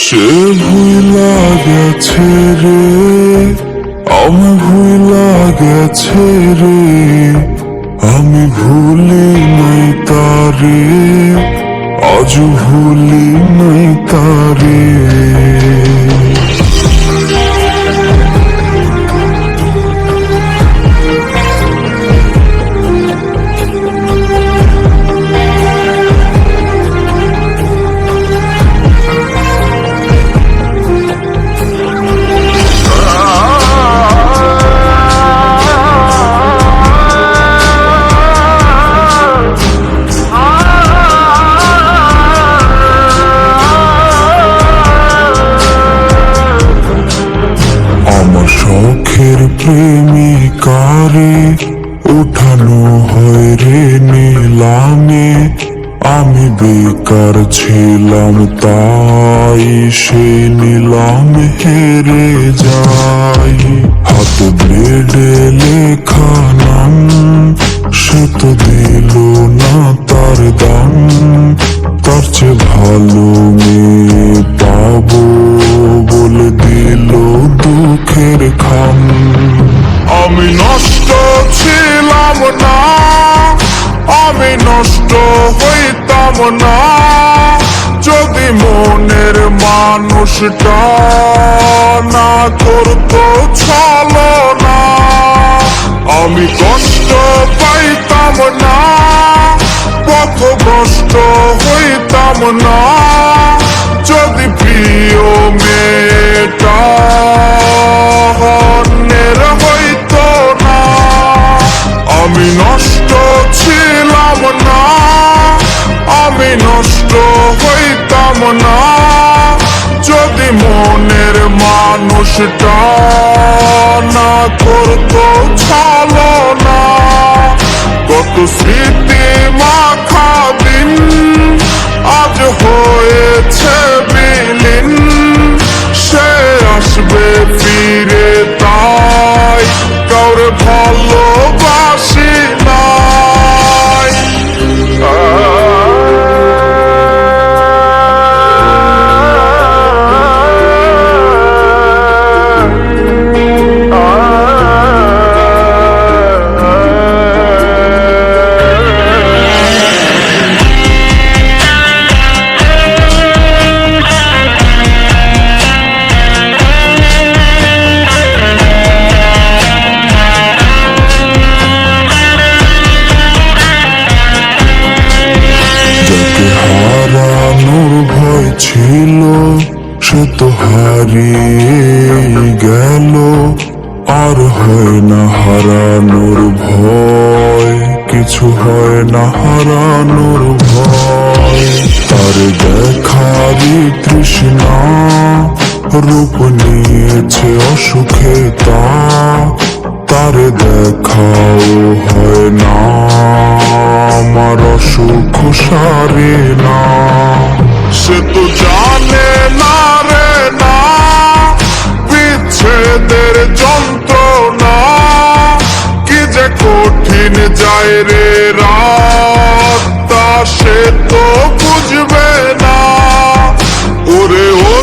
সে ভুইলা গেছে রে, আমি ভুইলা গেছে রে, আমি ভুলি নাই তারে, আজ ভুলি নাই তারে। শখের প্রেমিকারে উঠানো হয় রে নিলামে, আমি বেকার ছিলাম তাই সে নিলাম হেরে যাই। হাত ব্লেডে লেখা নাম, সে তো দিল না তার দাম, তার চেয়ে ভালো মেয়ে পাবো বলে দিল দুঃখের খাম। আমি নষ্ট ছিলাম না, আমি নষ্ট হইতাম না, যদি মনের মানুষটা না করতো ছলনা। আমি কষ্ট পাইতাম না, পথভ্রষ্ট হইতাম না, যদি প্রিয় মেয়েটা অন্যের হইতো না। আমি নষ্ট ছিলাম না, আমি নষ্ট হইতাম না, যদি মনের মানুষটা না করতো ছলনা। কত স্মৃতি মাখা দিন আজ হয়েছে বিলীন, সে আসবে ফিরে তাই কাউরে ভালোবাসি নাই। হারানোর ভয় ছিল সে তো হারিয়ে গেল, আর হয় না হারানোর ভয়, কিছু হয় না হারানোর ভয়। তার দেখারই তৃষ্ণা রূপ নিয়েছে অসুখে তা, তারে দেখাও হয় না আমার অসুখ সারে না। সে তো জানে না রে না বিচ্ছেদের যন্ত্রণা, কি যে কঠিন যায় রে রাত, সে তো বুঝবে না। ওরে ও